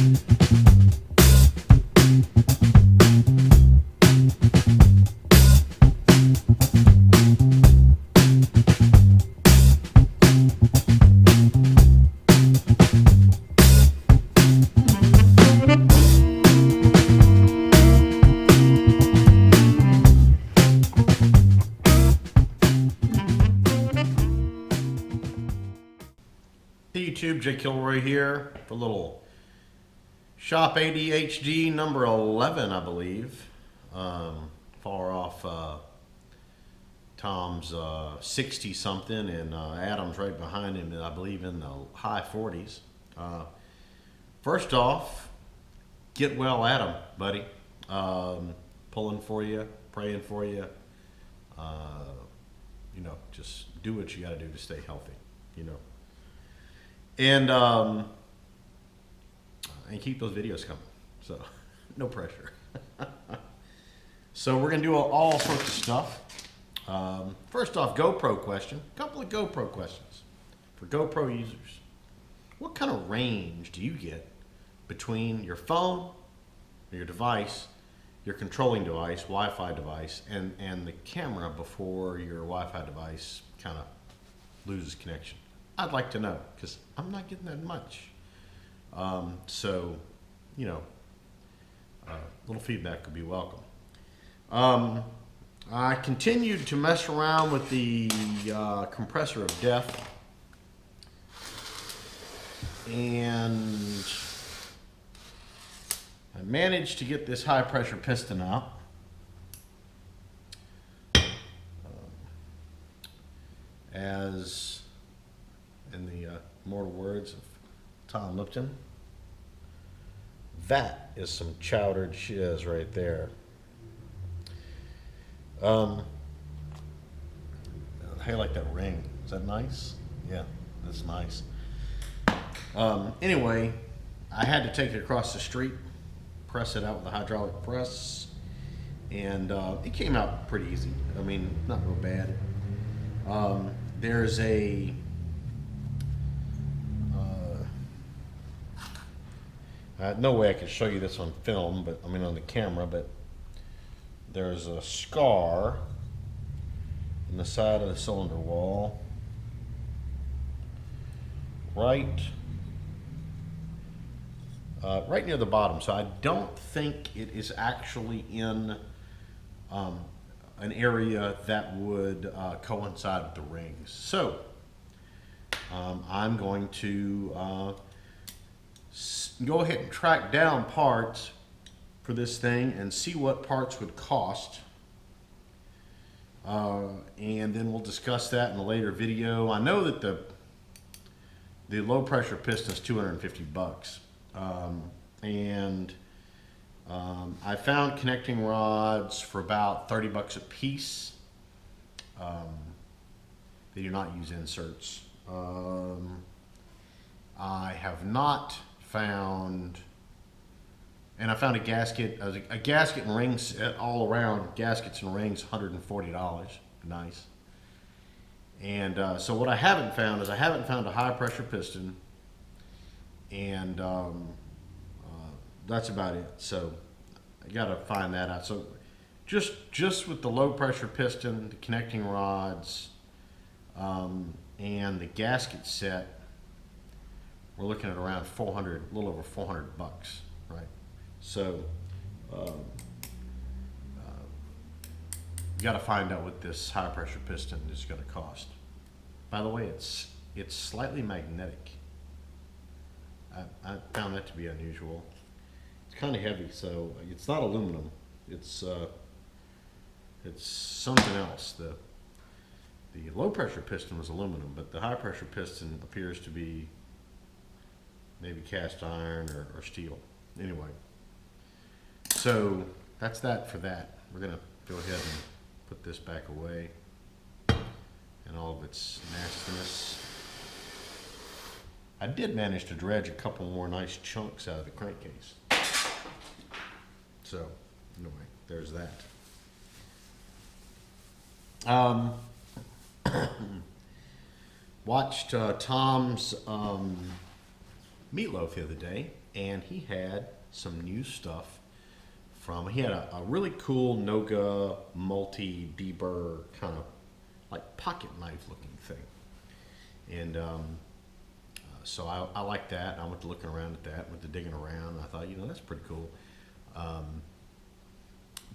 Hey YouTube, Jay Kilroy here for a little Shop ADHD number 11, I believe. Far off Tom's 60 something, and Adam's right behind him, I believe in the high 40s. First off, get well, Adam, buddy. Pulling for you, praying for you. You know, just do what you got to do to stay healthy, you know. And keep those videos coming. So, no pressure. So we're gonna do all sorts of stuff. First off, GoPro question. A couple of GoPro questions for GoPro users. What kind of range do you get between your phone, or your device, your controlling device, Wi-Fi device, and the camera before your Wi-Fi device kind of loses connection? I'd like to know, because I'm not getting that much. So, you know, a little feedback could be welcome. I continued to mess around with the compressor of death, and I managed to get this high pressure piston out. As in the immortal words of Tom Lipton, that is some chowdered shiz right there. Hey, I like that ring. Is that nice? Yeah, that's nice. Anyway, I had to take it across the street, press it out with a hydraulic press, and it came out pretty easy. I mean, not real bad. There's a no way I could show you this on film, but I mean on the camera, but there's a scar in the side of the cylinder wall right near the bottom. So I don't think it is actually in an area that would coincide with the rings. So I'm going to go ahead and track down parts for this thing and see what parts would cost, and then we'll discuss that in a later video. I know that the low pressure piston is 250 bucks, and I found connecting rods for about 30 bucks a piece. They do not use inserts. I have not found, and I found a gasket and rings all around, gaskets and rings, $140. Nice. And so what I haven't found is I haven't found a high pressure piston, and that's about it. So I gotta find that out. So just with the low pressure piston, the connecting rods, and the gasket set, we're looking at around 400, a little over 400 bucks, right? So you got to find out what this high pressure piston is going to cost. By the way, it's slightly magnetic. I found that to be unusual. It's kind of heavy, so it's not aluminum. It's something else. The low pressure piston was aluminum, but the high pressure piston appears to be maybe cast iron or steel. Anyway, so that's that for that. We're gonna go ahead and put this back away and all of its nastiness. I did manage to dredge a couple more nice chunks out of the crankcase. So anyway, there's that. Watched Tom's Meatloaf the other day, and he had some new stuff he had a really cool Noga multi-deburr kind of like pocket knife looking thing. And so I like that. I went to looking around at that, went to digging around, and I thought, you know, that's pretty cool.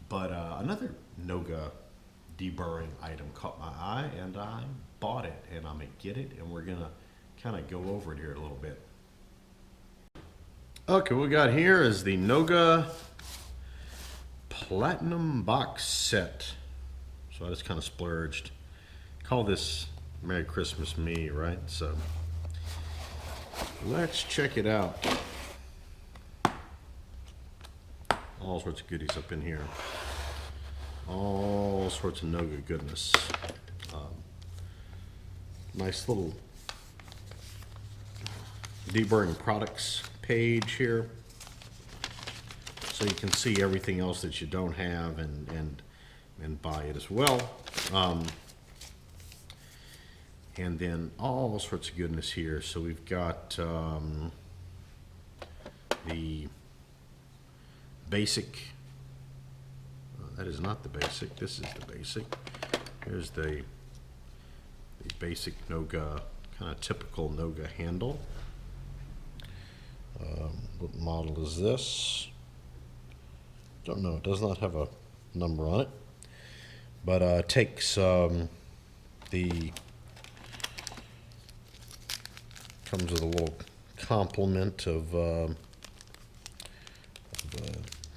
But another Noga deburring item caught my eye, and I bought it, and I'm going to get it, and we're going to kind of go over it here a little bit. Okay, what we got here is the Noga Platinum box set. So I just kind of splurged. Call this Merry Christmas Me, right? So let's check it out. All sorts of goodies up in here. All sorts of Noga goodness. Nice little deburring products page here, so you can see everything else that you don't have and buy it as well. And then all sorts of goodness here. So we've got the basic. That is not the basic. This is the basic. Here's the basic Noga, kind of typical Noga handle. What model is this? Don't know. It does not have a number on it, but takes comes with a little complement of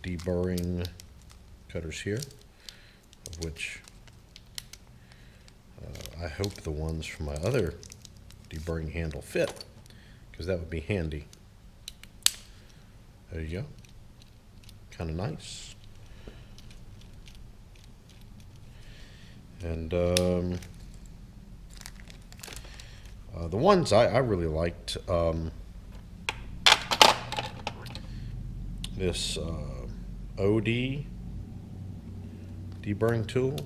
deburring cutters here, of which I hope the ones from my other deburring handle fit, because that would be handy. There you go. Kind of nice. And the ones I really liked, this OD deburring tool.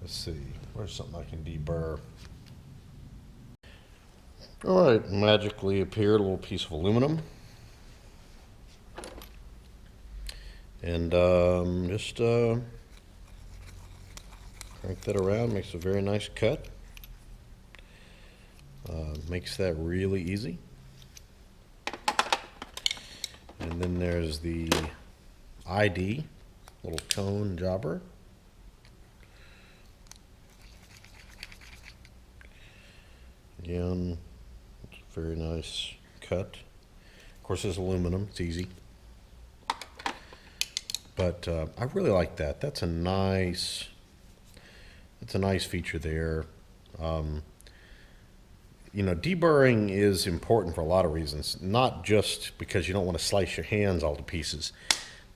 Let's see, where's something I can deburr? All right, magically appeared a little piece of aluminum. And just crank that around, makes a very nice cut. Makes that really easy. And then there's the ID, little cone jobber. Again, it's a very nice cut. Of course, it's aluminum, it's easy. But I really like that. That's a nice feature there. You know, deburring is important for a lot of reasons, not just because you don't want to slice your hands all to pieces,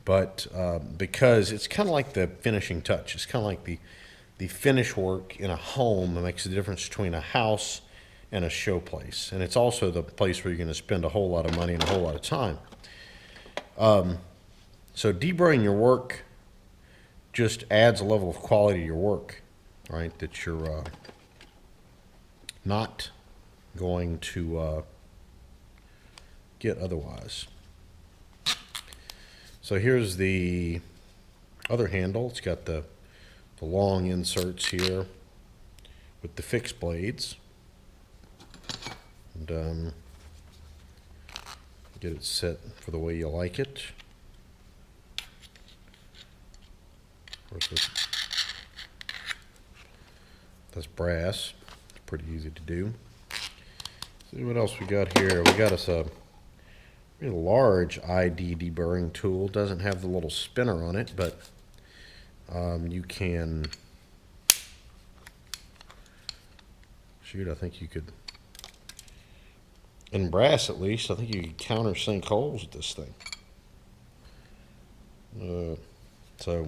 but because it's kind of like the finishing touch. It's kind of like the finish work in a home that makes the difference between a house and a show place. And it's also the place where you're going to spend a whole lot of money and a whole lot of time. So deburring your work just adds a level of quality to your work, right, that you're not going to get otherwise. So here's the other handle. It's got the long inserts here with the fixed blades. And get it set for the way you like it. Of course, that's brass. It's pretty easy to do. See what else we got here. We got us a really large ID deburring tool. Doesn't have the little spinner on it, but you can shoot. I think you could, in brass at least, I think you could countersink holes with this thing. So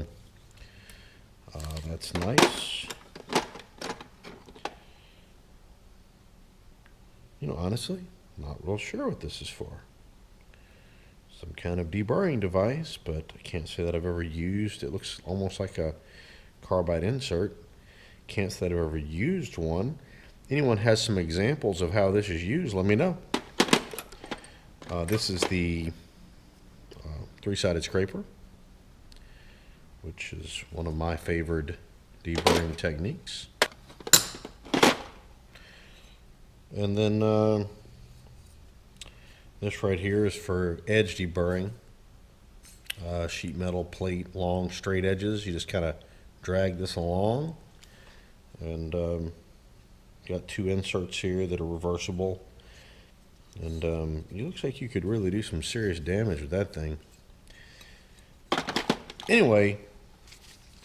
that's nice. You know, honestly, not real sure what this is for. Some kind of deburring device, but I can't say that I've ever used. It looks almost like a carbide insert. Can't say that I've ever used one. anyone has some examples of how this is used, let me know. This is the three-sided scraper, which is one of my favored deburring techniques. And then this right here is for edge deburring. Sheet metal plate, long straight edges. You just kind of drag this along, and got two inserts here that are reversible. And it looks like you could really do some serious damage with that thing. Anyway,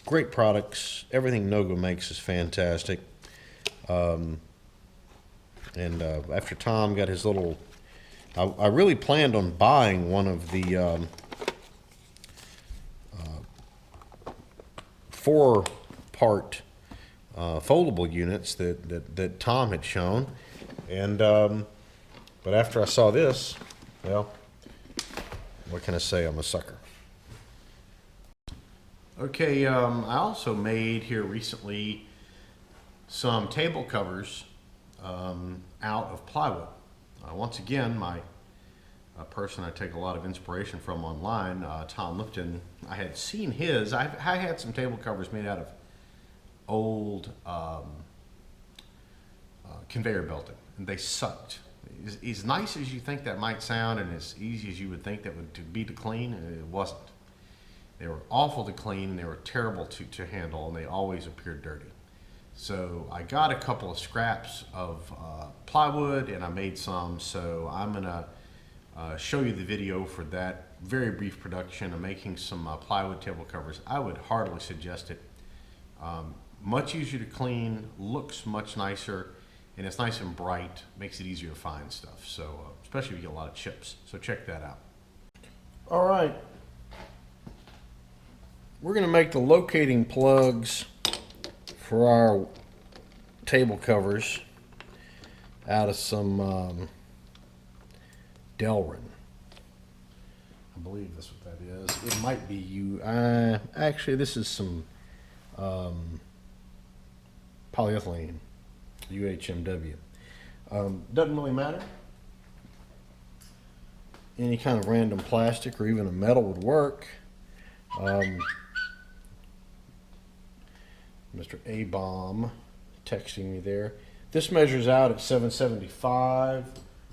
great products. Everything Noga makes is fantastic. And after Tom got his little, I really planned on buying one of the 4-part foldable units that Tom had shown, and but after I saw this, well, what can I say? I'm a sucker. Okay, I also made here recently some table covers out of plywood. Once again, my person I take a lot of inspiration from online, Tom Lipton, I had seen his. I had some table covers made out of old conveyor belting, and they sucked. As nice as you think that might sound, and as easy as you would think that would be to clean, it wasn't. They were awful to clean, and they were terrible to handle, and they always appeared dirty. So I got a couple of scraps of plywood, and I made some. So I'm gonna show you the video for that very brief production of making some plywood table covers. I would heartily suggest it. Much easier to clean, looks much nicer, and it's nice and bright, makes it easier to find stuff. So especially if you get a lot of chips. So check that out. All right, we're gonna make the locating plugs for our table covers out of some Delrin. I believe that's what that is. It might be you. Actually, this is some polyethylene, UHMW. Doesn't really matter. Any kind of random plastic or even a metal would work. Mr. A-Bomb texting me there. This measures out at 775.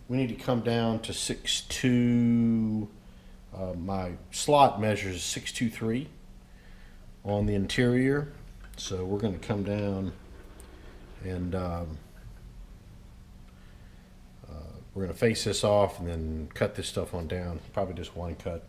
We need to come down to 6'2". My slot measures 6'23" on the interior. So we're going to come down and we're going to face this off and then cut this stuff on down. Probably just one cut.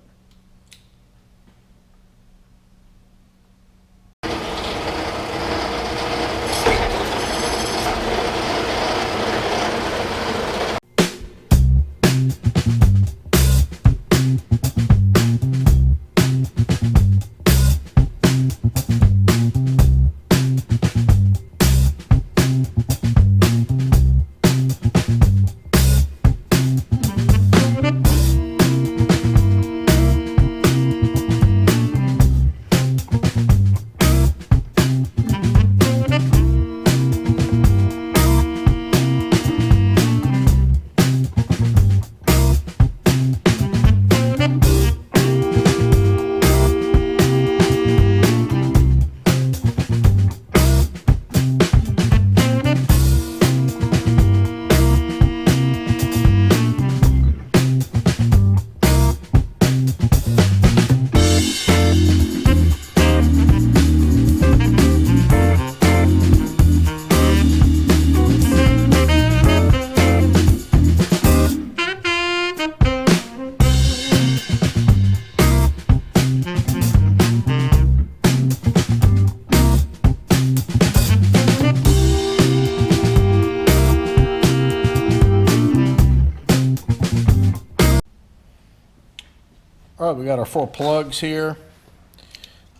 All right, we got our 4 plugs here.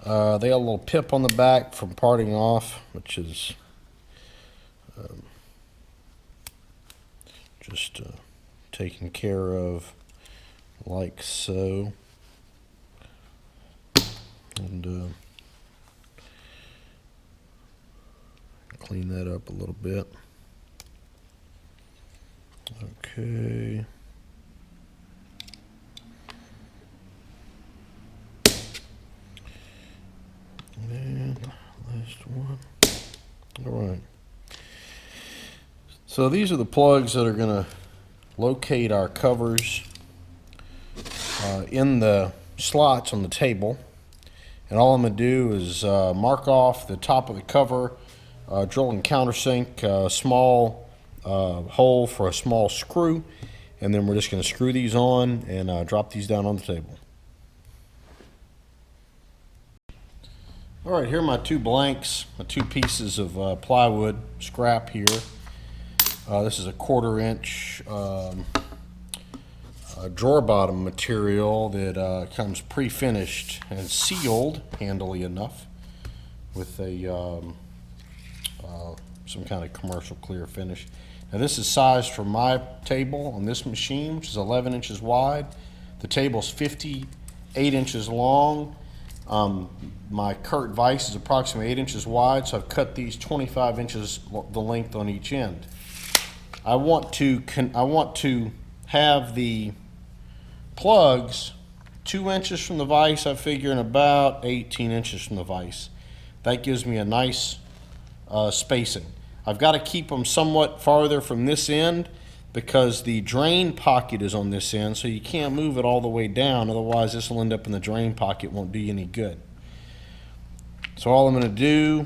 They got a little pip on the back from parting off, which is just taken care of like so. And clean that up a little bit. Okay. And last one. All right. So these are the plugs that are going to locate our covers in the slots on the table. And all I'm going to do is mark off the top of the cover, drill and countersink a small hole for a small screw, and then we're just going to screw these on and drop these down on the table. All right, here are my two blanks, my two pieces of plywood scrap here. This is a 1/4 inch drawer bottom material that comes pre-finished and sealed handily enough with a some kind of commercial clear finish. Now this is sized for my table on this machine, which is 11 inches wide. The table's 58 inches long. My Kurt vise is approximately 8 inches wide, so I've cut these 25 inches the length on each end. I want to have the plugs 2 inches from the vise, I figure, and about 18 inches from the vise. That gives me a nice spacing. I've got to keep them somewhat farther from this end because the drain pocket is on this end, so you can't move it all the way down, otherwise this will end up in the drain pocket, won't do you any good. So all I'm going to do,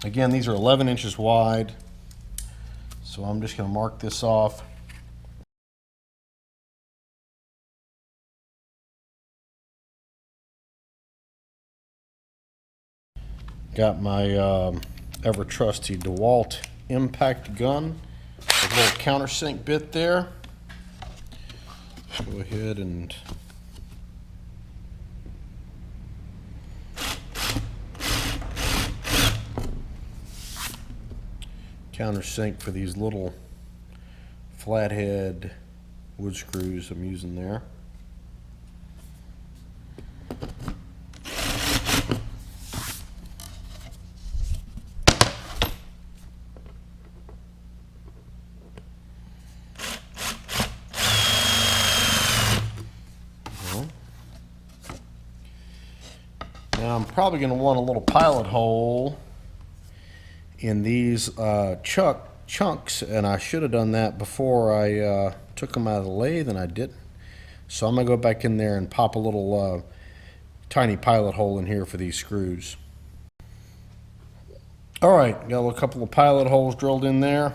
again, these are 11 inches wide, so I'm just going to mark this off. Got my ever trusty DeWalt impact gun with a little countersink bit there. Go ahead and countersink for these little flathead wood screws I'm using there. Now I'm probably going to want a little pilot hole in these chunks, and I should have done that before I took them out of the lathe, and I didn't. So I'm going to go back in there and pop a little tiny pilot hole in here for these screws. All right, got a couple of pilot holes drilled in there.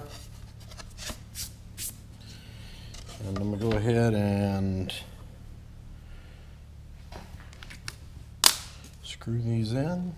And I'm going to go ahead and screw these in.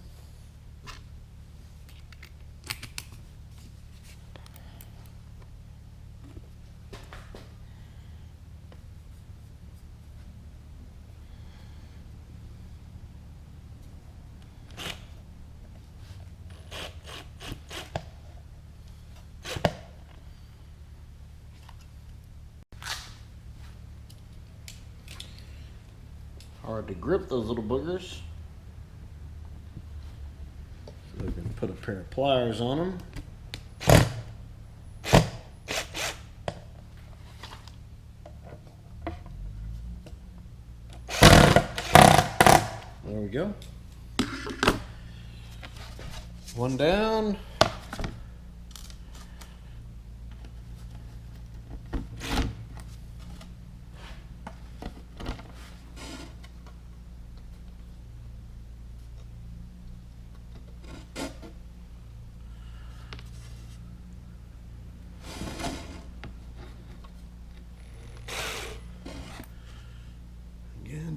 Hard to grip those little boogers. So we can put a pair of pliers on them. There we go. One down.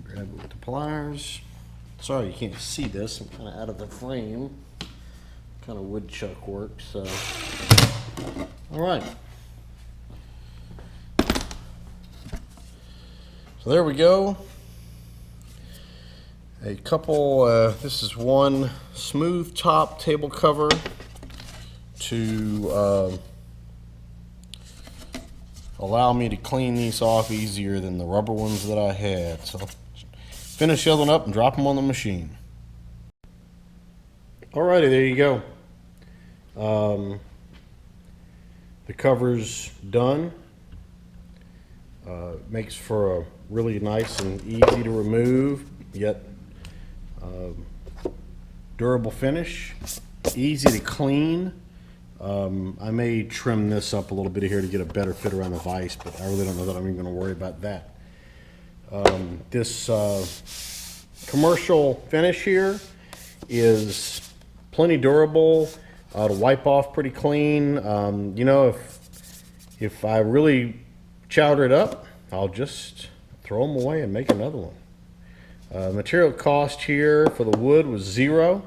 Grab it with the pliers. Sorry you can't see this, I'm kind of out of the frame. Kind of woodchuck work, so. All right. So there we go. A couple, this is one smooth top table cover to allow me to clean these off easier than the rubber ones that I had. So finish the other one up and drop them on the machine. Alrighty, there you go. The cover's done. Makes for a really nice and easy to remove, yet durable finish. Easy to clean. I may trim this up a little bit here to get a better fit around the vise, but I really don't know that I'm even going to worry about that. This commercial finish here is plenty durable to wipe off pretty clean. You know, if I really chowder it up, I'll just throw them away and make another one. Material cost here for the wood was $0.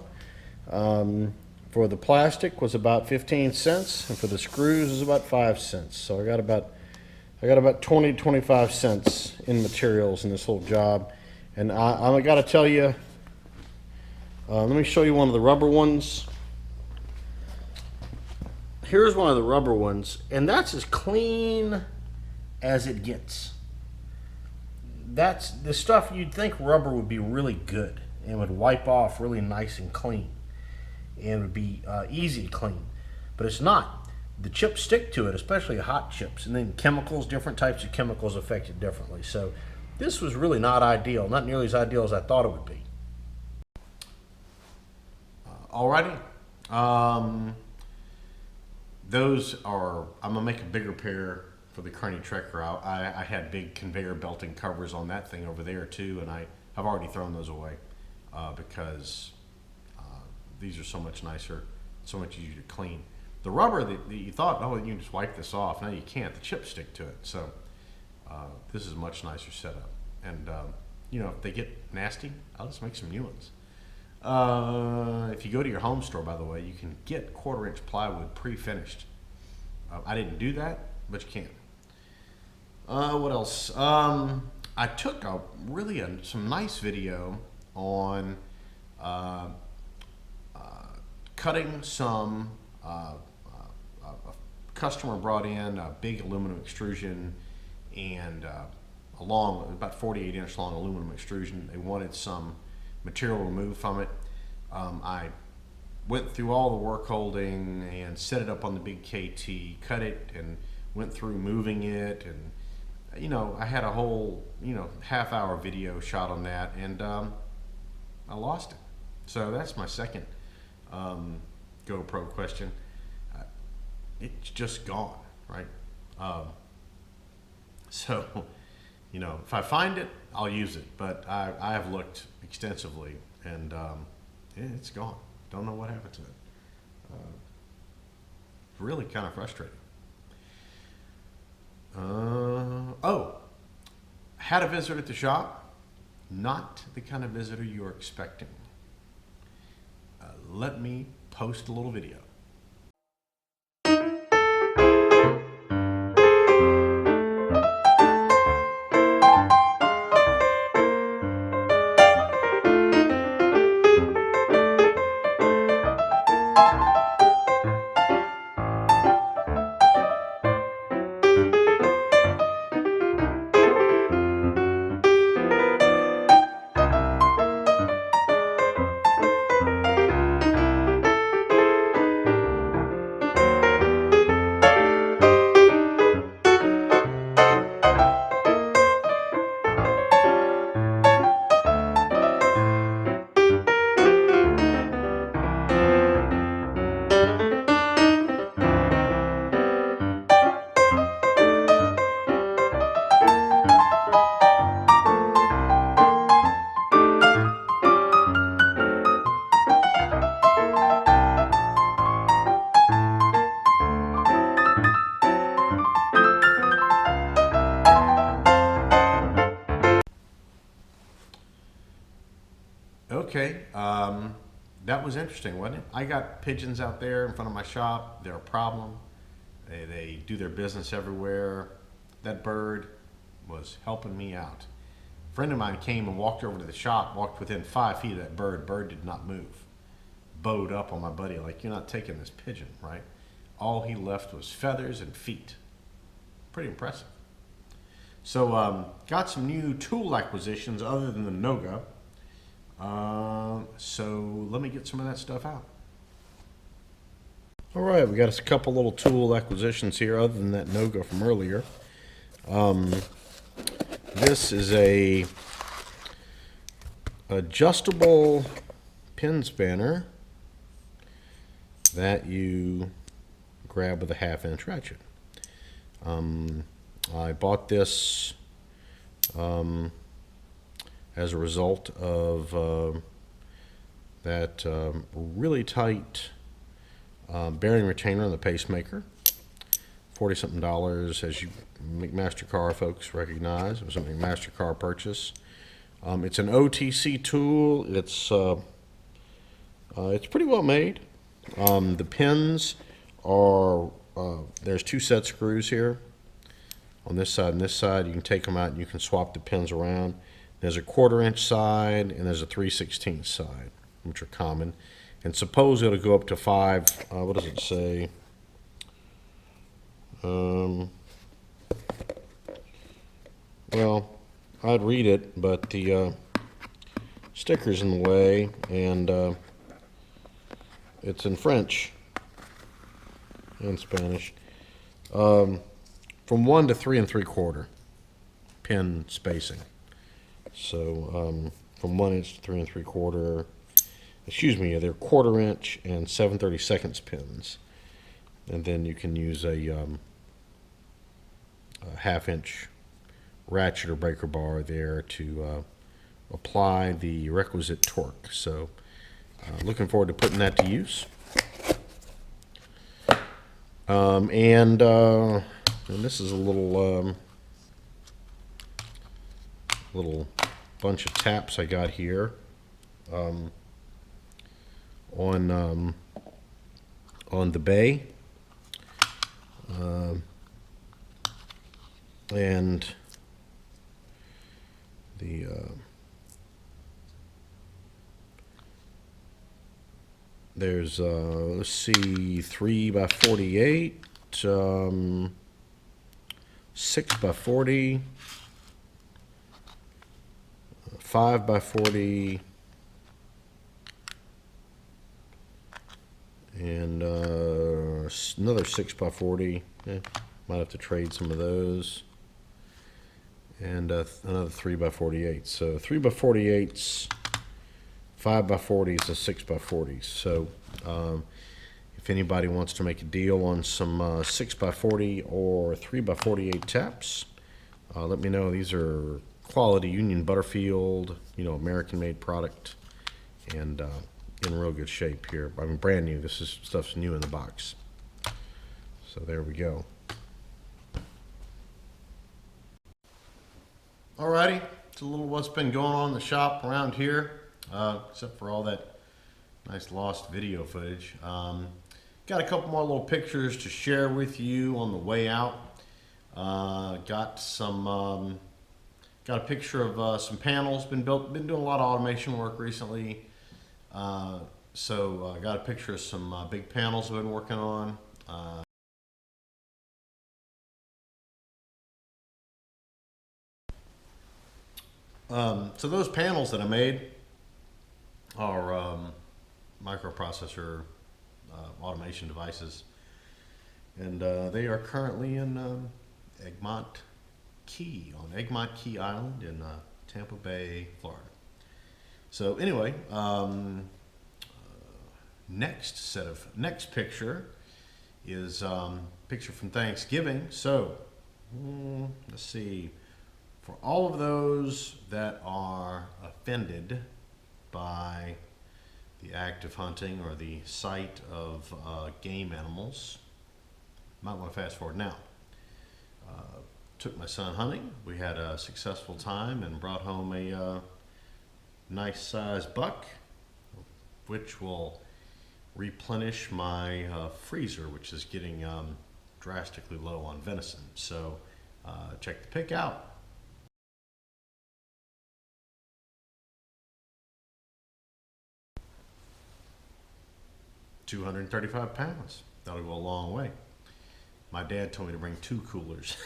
For the plastic was about 15 cents, and for the screws was about 5 cents. So I got about 20 to 25 cents in materials in this whole job. And I got to tell you, let me show you one of the rubber ones. Here's one of the rubber ones, and that's as clean as it gets. That's the stuff you'd think rubber would be really good and would wipe off really nice and clean and would be easy to clean, but it's not. The chips stick to it, especially hot chips, and then chemicals, different types of chemicals affect it differently. So this was really not ideal, not nearly as ideal as I thought it would be. Alrighty, those are, I'm gonna make a bigger pair for the Kearney Trekker. I had big conveyor belting covers on that thing over there too, and I've already thrown those away because these are so much nicer, so much easier to clean. The rubber that you thought, oh, you can just wipe this off. No, you can't. The chips stick to it. So this is a much nicer setup. And you know, if they get nasty, I'll just make some new ones. If you go to your home store, by the way, you can get 1/4-inch plywood pre-finished. I didn't do that, but you can. What else? I took some nice video on cutting some. A customer brought in a big aluminum extrusion and a long, about 48-inch long aluminum extrusion. They wanted some material removed from it. I went through all the work holding and set it up on the big KT, cut it, and went through moving it, and you know, I had a whole, you know, half-hour video shot on that, and I lost it. So that's my second GoPro question. It's just gone, right? So, you know, if I find it, I'll use it, but I have looked extensively, and it's gone. Don't know what happened to it. Really kind of frustrating. Oh, had a visitor at the shop. Not the kind of visitor you're expecting. Let me post a little video. Okay, that was interesting, wasn't it? I got pigeons out there in front of my shop. They're a problem. They do their business everywhere. That bird was helping me out. A friend of mine came and walked over to the shop, walked within 5 feet of that bird. Bird did not move. Bowed up on my buddy, like, you're not taking this pigeon, right? All he left was feathers and feet. Pretty impressive. So, got some new tool acquisitions other than the Noga. So let me get some of that stuff out. All right, we got a couple little tool acquisitions here other than that Noga from earlier. This is a adjustable pin spanner that you grab with a 1/2-inch ratchet. I bought this as a result of that really tight bearing retainer on the pacemaker. $40-something, as you McMaster car folks recognize. It was a McMaster car purchase. It's an OTC tool. It's pretty well made. The pins are there's 2 set screws here on this side and this side. You can take them out and you can swap the pins around. There's a 1/4-inch side and there's a 3/16 side, which are common. And suppose it'll go up to 5. What does it say? Well, I'd read it, but the sticker's in the way, and it's in French and Spanish. From 1 to 3 3/4 pin spacing. So from 1 inch to 3 3/4. Excuse me, they're 1/4-inch and 7/32 pins, and then you can use a 1/2-inch ratchet or breaker bar there to apply the requisite torque. So looking forward to putting that to use. And this is a little bunch of taps I got here on the bay, and the there's let's see, 3 by 48, 6 by 40, 5 by 40, and another 6 by 40. Might have to trade some of those, and another 3 by 48. So 3 by 48s, 5 by 40s, and 6 by 40s. So if anybody wants to make a deal on some 6 by 40 or 3 by 48 taps, let me know. These are quality Union Butterfield, American-made product, and in real good shape here. I mean, brand new. This is stuff's new in the box. So there we go. Alrighty, it's a little what's been going on in the shop around here, except for all that nice lost video footage. Got a couple more little pictures to share with you on the way out. Got a picture of some panels been built. Been doing a lot of automation work recently. So I got a picture of some big panels I've been working on. So those panels that I made are microprocessor automation devices, and they are currently in Egmont Key, on Egmont Key Island in Tampa Bay, Florida. So anyway, next picture is picture from Thanksgiving. So let's see, for all of those that are offended by the act of hunting or the sight of game animals, might want to fast forward now. Took my son hunting. We had a successful time and brought home a nice sized buck, which will replenish my freezer, which is getting drastically low on venison. So check the pic out. 235 pounds. That'll go a long way. My dad told me to bring 2 coolers.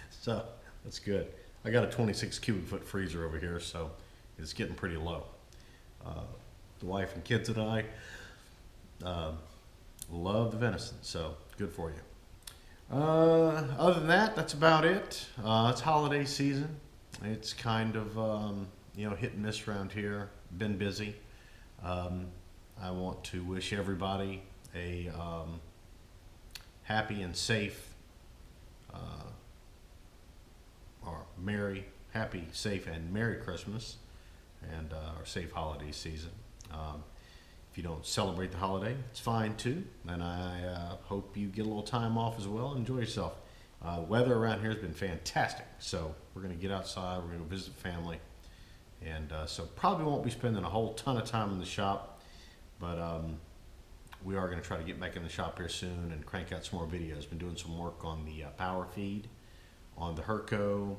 So that's good. I got a 26 cubic foot freezer over here, so it's getting pretty low. The wife and kids and I Love the venison, so good for you. Other than that, that's about it. It's holiday season. It's kind of hit and miss around here. Been busy. I want to wish everybody a happy and safe, or happy, safe, and Merry Christmas, and our safe holiday season. If you don't celebrate the holiday, it's fine too, and I hope you get a little time off as well. Enjoy yourself. Weather around here has been fantastic, so we're going to get outside. We're going to visit family, and so probably won't be spending a whole ton of time in the shop, but we are going to try to get back in the shop here soon and crank out some more videos. Been doing some work on the power feed on the Herco.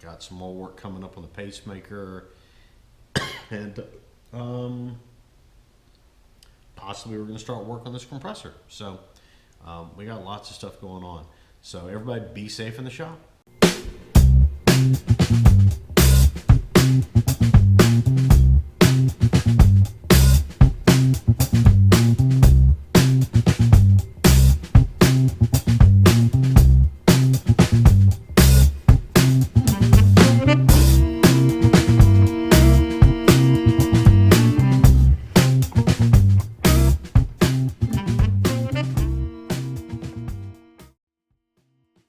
Got some more work coming up on the pacemaker, and possibly we're going to start work on this compressor. So we got lots of stuff going on. So everybody be safe in the shop.